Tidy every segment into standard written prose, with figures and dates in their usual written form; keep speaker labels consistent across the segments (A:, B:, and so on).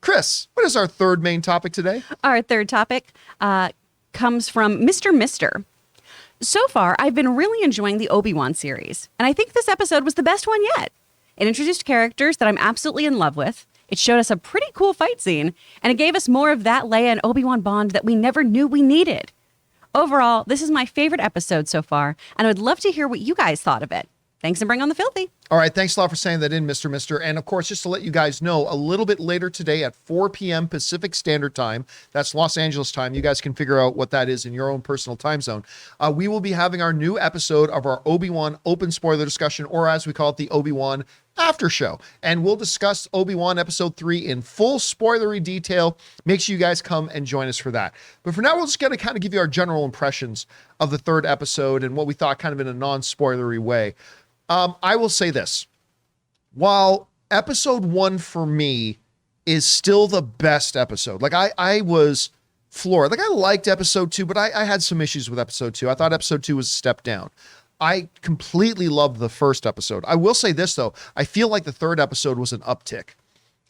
A: Chris, what is our third main topic today?
B: Our third topic comes from Mr. Mister. So far, I've been really enjoying the Obi-Wan series, and I think this episode was the best one yet. It introduced characters that I'm absolutely in love with. It showed us a pretty cool fight scene, and it gave us more of that Leia and Obi-Wan bond that we never knew we needed. Overall, this is my favorite episode so far, and I would love to hear what you guys thought of it. Thanks, and bring on the filthy.
A: All right, thanks a lot for saying that in, Mr. Mister. And of course, just to let you guys know, a little bit later today at 4 p.m. Pacific Standard Time, that's Los Angeles time, you guys can figure out what that is in your own personal time zone, we will be having our new episode of our Obi-Wan open spoiler discussion, or as we call it, the Obi-Wan after show. And we'll discuss Obi-Wan episode 3 in full spoilery detail. Make sure you guys come and join us for that. But for now, we're just going to kind of give you our general impressions of the third episode and what we thought kind of in a non-spoilery way. I will say this. While episode 1 for me is still the best episode, like I was floored. Like I liked episode 2, but I had some issues with episode 2. I thought episode 2 was a step down. I completely loved the first episode. I will say this though. I feel like the third episode was an uptick.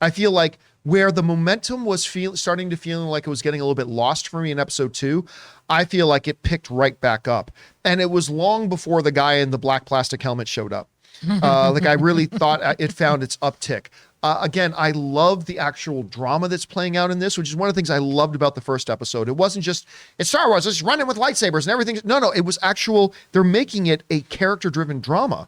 A: I feel like where the momentum was starting to feel like it was getting a little bit lost for me in episode 2, I feel like it picked right back up. And it was long before the guy in the black plastic helmet showed up. Like I really thought it found its uptick. Again, I love the actual drama that's playing out in this, which is one of the things I loved about the first episode. It wasn't just, it's Star Wars, it's running with lightsabers and everything. No, it was actual, they're making it a character-driven drama,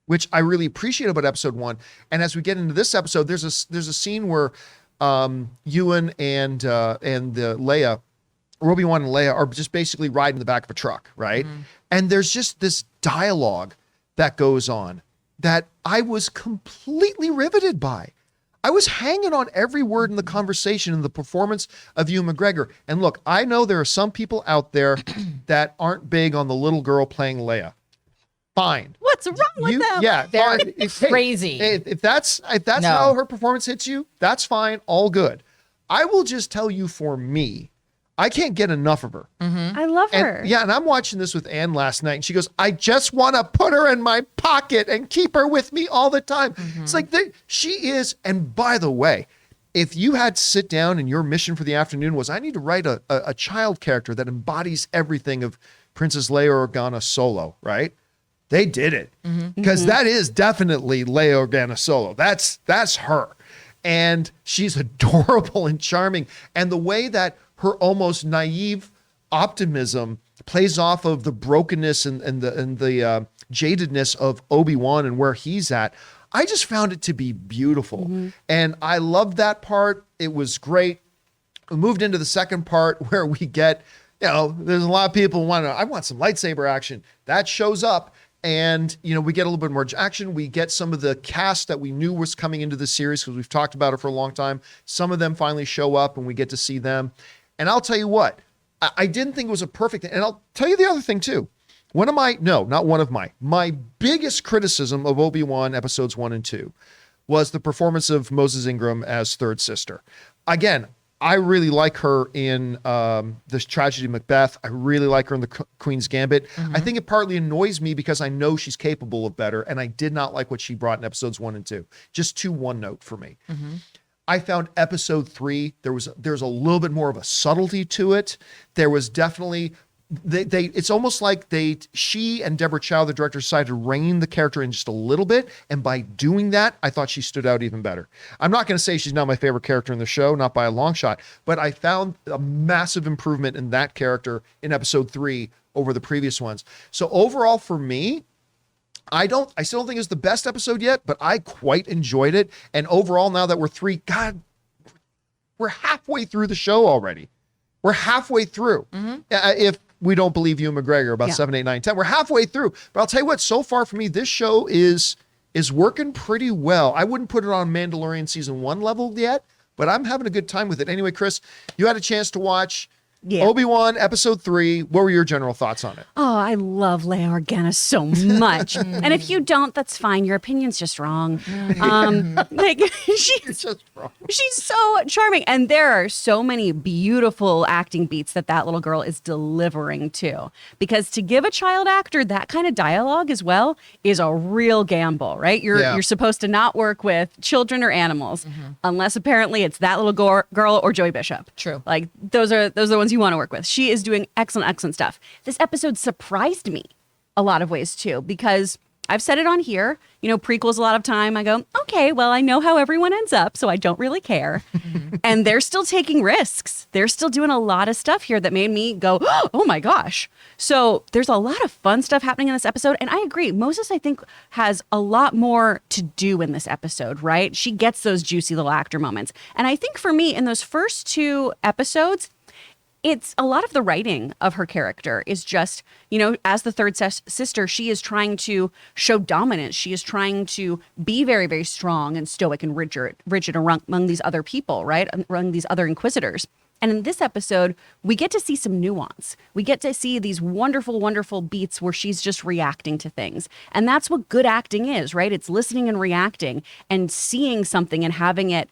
A: which I really appreciate about episode 1. And as we get into this episode, there's a scene where Ewan and the Leia, Obi-Wan and Leia are just basically riding in the back of a truck, right? Mm-hmm. And there's just this dialogue that goes on that I was completely riveted by. I was hanging on every word in the conversation and the performance of Ewan McGregor. And look, I know there are some people out there that aren't big on the little girl playing Leia. Fine.
B: What's wrong with them?
A: Yeah,
C: they're crazy.
A: If that's how her performance hits you, that's fine, all good. I will just tell you, for me, I can't get enough of her.
B: Mm-hmm. I love her.
A: Yeah, and I'm watching this with Ann last night, and she goes, I just want to put her in my pocket and keep her with me all the time. Mm-hmm. It's like, she is, and by the way, if you had to sit down and your mission for the afternoon was, I need to write a child character that embodies everything of Princess Leia Organa Solo, right? They did it. Because that is definitely Leia Organa Solo. That's her. And she's adorable and charming. And the way that her almost naive optimism plays off of the brokenness and the jadedness of Obi-Wan and where he's at, I just found it to be beautiful. Mm-hmm. And I loved that part. It was great. We moved into the second part where we get, there's a lot of people who I want some lightsaber action. That shows up. And, we get a little bit more action. We get some of the cast that we knew was coming into the series because we've talked about it for a long time. Some of them finally show up and we get to see them. And I'll tell you what, I didn't think it was a perfect, and I'll tell you the other thing too. My biggest criticism of Obi-Wan episodes 1 and 2 was the performance of Moses Ingram as third sister. Again, I really like her in this Tragedy of Macbeth. I really like her in the Queen's Gambit. Mm-hmm. I think it partly annoys me because I know she's capable of better, and I did not like what she brought in episodes 1 and 2. Just too one note for me. Mm-hmm. I found episode 3, there's a little bit more of a subtlety to it. There was definitely, it's almost like she and Deborah Chow, the director, decided to rein the character in just a little bit. And by doing that, I thought she stood out even better. I'm not going to say she's not my favorite character in the show, not by a long shot, but I found a massive improvement in that character in episode 3 over the previous ones. So overall for me, I still don't think it's the best episode yet, but I quite enjoyed it. And overall, now that we're halfway through the show already. We're halfway through. Mm-hmm. If we don't believe Ewan McGregor about 7, 8, 9, 10, we're halfway through. But I'll tell you what, so far for me, this show is working pretty well. I wouldn't put it on Mandalorian season 1 level yet, but I'm having a good time with it. Anyway, Chris, you had a chance to watch
B: Yeah.
A: Obi-Wan episode 3. What were your general thoughts on it?
B: Oh, I love Leia Organa so much. And if you don't, that's fine. Your opinion's just wrong. Like
A: It's just wrong.
B: she's so charming. And there are so many beautiful acting beats that little girl is delivering too. Because to give a child actor that kind of dialogue as well is a real gamble, right? You're supposed to not work with children or animals unless apparently it's that little girl or Joey Bishop.
C: True.
B: Like those are the ones you want to work with. She is doing excellent stuff. This episode surprised me a lot of ways too, because I've said it on here, prequels a lot of time. I go, okay, well, I know how everyone ends up, so I don't really care. And they're still taking risks. They're still doing a lot of stuff here that made me go, oh my gosh. So there's a lot of fun stuff happening in this episode. And I agree. Moses, I think, has a lot more to do in this episode, right? She gets those juicy little actor moments. And I think for me, in those first 2 episodes, it's a lot of the writing of her character is just, as the third sister, she is trying to show dominance. She is trying to be very, very strong and stoic and rigid among these other people, right? Among these other inquisitors. And in this episode, we get to see some nuance. We get to see these wonderful, wonderful beats where she's just reacting to things. And that's what good acting is, right? It's listening and reacting and seeing something and having it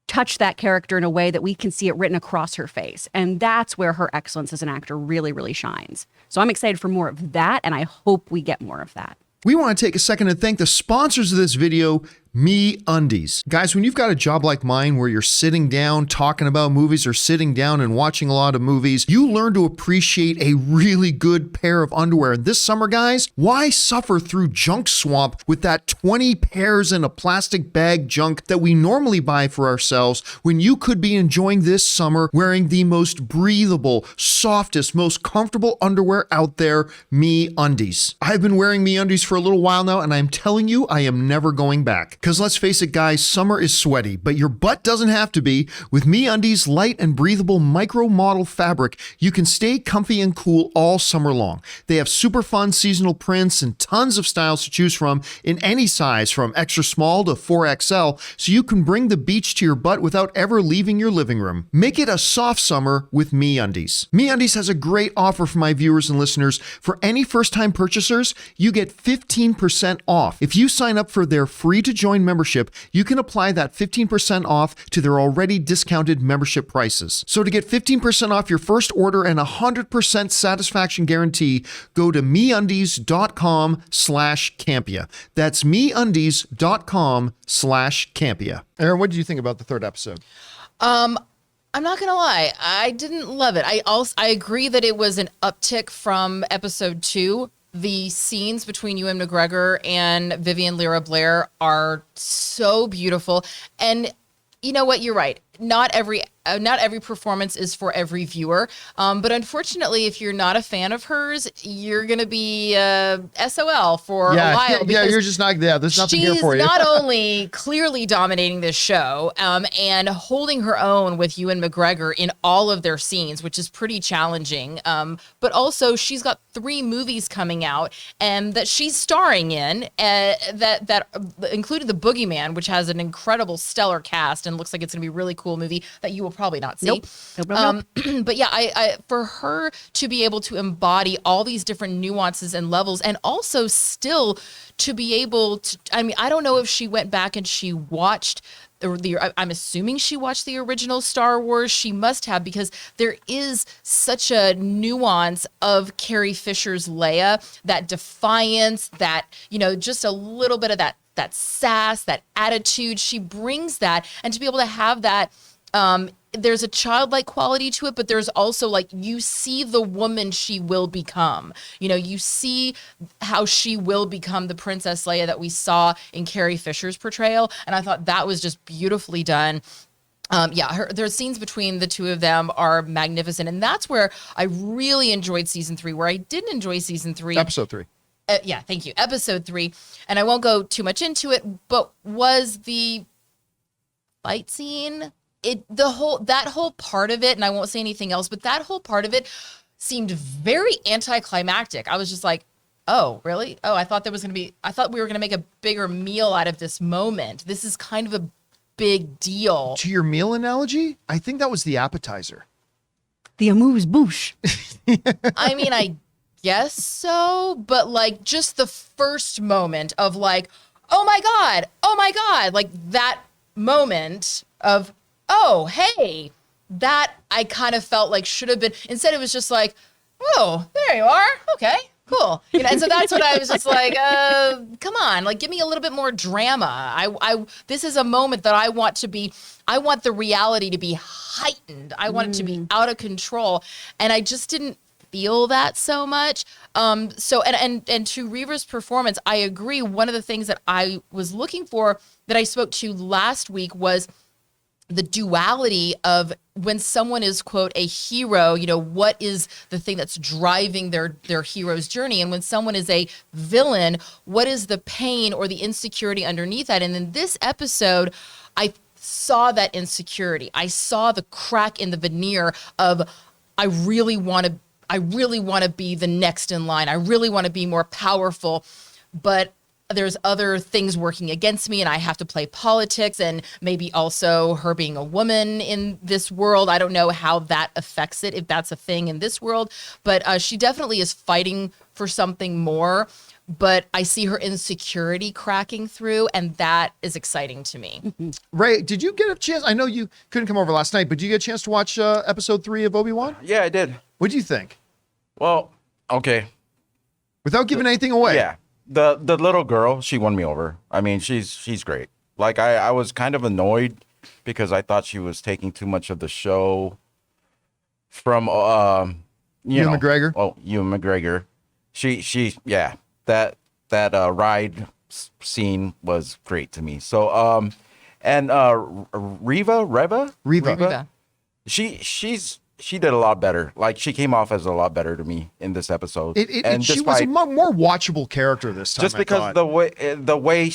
B: touch that character in a way that we can see it written across her face. And that's where her excellence as an actor really, really shines. So I'm excited for more of that, and I hope we get more of that.
A: We want to take a second and thank the sponsors of this video, MeUndies. Guys, when you've got a job like mine where you're sitting down talking about movies or sitting down and watching a lot of movies, you learn to appreciate a really good pair of underwear. And this summer, guys, why suffer through junk swamp with that 20 pairs in a plastic bag junk that we normally buy for ourselves when you could be enjoying this summer wearing the most breathable, softest, most comfortable underwear out there, MeUndies. I've been wearing MeUndies for a little while now, and I'm telling you, I am never going back. Because let's face it, guys, summer is sweaty, but your butt doesn't have to be. With MeUndies light and breathable micro model fabric, you can stay comfy and cool all summer long. They have super fun seasonal prints and tons of styles to choose from in any size from extra small to 4XL, so you can bring the beach to your butt without ever leaving your living room. Make it a soft summer with MeUndies. MeUndies has a great offer for my viewers and listeners. For any first-time purchasers, you get 15% off. If you sign up for their free-to-join membership, you can apply that 15% off to their already discounted membership prices. So to get 15% off your first order and 100% satisfaction guarantee, go to MeUndies.com/Campea. That's MeUndies.com/Campea. Aaron, what did you think about the 3rd episode?
C: I'm not gonna lie, I didn't love it. I agree that it was an uptick from episode 2. The scenes between Ewan McGregor and Vivian Lyra Blair are so beautiful. And you know what? You're right. Not every performance is for every viewer. But unfortunately, if you're not a fan of hers, you're going to be SOL for a while.
A: Yeah, you're just not, there's nothing here for you.
C: She's not only clearly dominating this show and holding her own with Ewan McGregor in all of their scenes, which is pretty challenging. But also she's got 3 movies coming out and that she's starring in that included The Boogeyman, which has an incredible stellar cast and looks like it's going to be a really cool movie that you will probably not see.
B: Nope.
C: But yeah, I for her to be able to embody all these different nuances and levels, and also still to be able to, I mean, I don't know if she went back and she watched I'm assuming she watched the original Star Wars. She must have, because there is such a nuance of Carrie Fisher's Leia, that defiance, that, just a little bit of that sass, that attitude. She brings that, and to be able to have that, there's a childlike quality to it, but there's also you see the woman she will become. You see how she will become the Princess Leia that we saw in Carrie Fisher's portrayal. And I thought that was just beautifully done. Their scenes between the two of them are magnificent. And that's where I really enjoyed season 3, where I didn't enjoy season 3.
A: Episode 3.
C: Thank you. Episode 3. And I won't go too much into it, but was the fight scene, that whole part of it, and I won't say anything else, but that whole part of it seemed very anticlimactic. I was just like, oh, really? Oh, I thought we were going to make a bigger meal out of this moment. This is kind of a big deal.
A: To your meal analogy, I think that was the appetizer.
B: the amuse bouche.
C: I mean, I guess so, but like just the first moment of like, oh my God, like that moment of, oh, hey, that I kind of felt like should have been, instead it was just like, oh, there you are. Okay, cool. You know, and so that's what I was just like, come on, like give me a little bit more drama. This is a moment that I want the reality to be heightened. I want it to be out of control. And I just didn't feel that so much. So to Reva's performance, I agree. One of the things that I was looking for that I spoke to last week was the duality of when someone is, quote, a hero, you know, what is the thing that's driving their hero's journey? And when someone is a villain, what is the pain or the insecurity underneath that? And in this episode, I saw that insecurity. I saw the crack in the veneer of, I really want to be the next in line. I really want to be more powerful, but there's other things working against me and I have to play politics, and maybe also her being a woman in this world. I don't know how that affects it, if that's a thing in this world, but she definitely is fighting for something more, but I see her insecurity cracking through, and that is exciting to me.
A: Ray, did you get a chance? I know you couldn't come over last night, but did you get a chance to watch episode 3 of Obi-Wan?
D: Yeah, I did.
A: What do you think?
D: Well, okay.
A: Without giving anything away.
D: Yeah. The little girl, she won me over. I mean, she's great. Like I was kind of annoyed because I thought she was taking too much of the show from
A: Ewan McGregor.
D: Oh, Ewan McGregor. She yeah. That ride scene was great to me. So and Reva. She did a lot better. Like she came off as a lot better to me in this episode.
A: She was a more watchable character this time.
D: Just because the way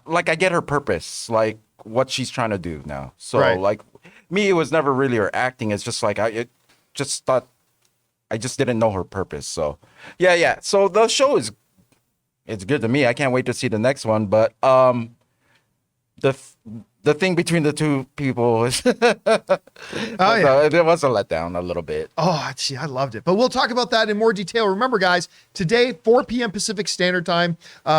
D: like I get her purpose, like what she's trying to do now. So like me, it was never really her acting. It's just like I just didn't know her purpose. So yeah. So the show it's good to me. I can't wait to see the next one. But the thing between the two people is it was a letdown a little bit.
A: Oh, gee, I loved it. But we'll talk about that in more detail. Remember, guys, today, 4 p.m. Pacific Standard Time,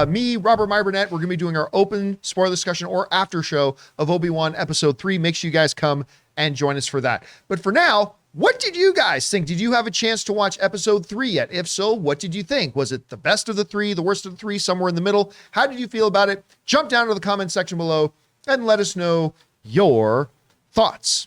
A: me, Robert Meyer Burnett, we're going to be doing our open spoiler discussion or after show of Obi-Wan Episode 3. Make sure you guys come and join us for that. But for now, what did you guys think? Did you have a chance to watch Episode 3 yet? If so, what did you think? Was it the best of the 3, the worst of the 3, somewhere in the middle? How did you feel about it? Jump down to the comment section below and let us know your thoughts.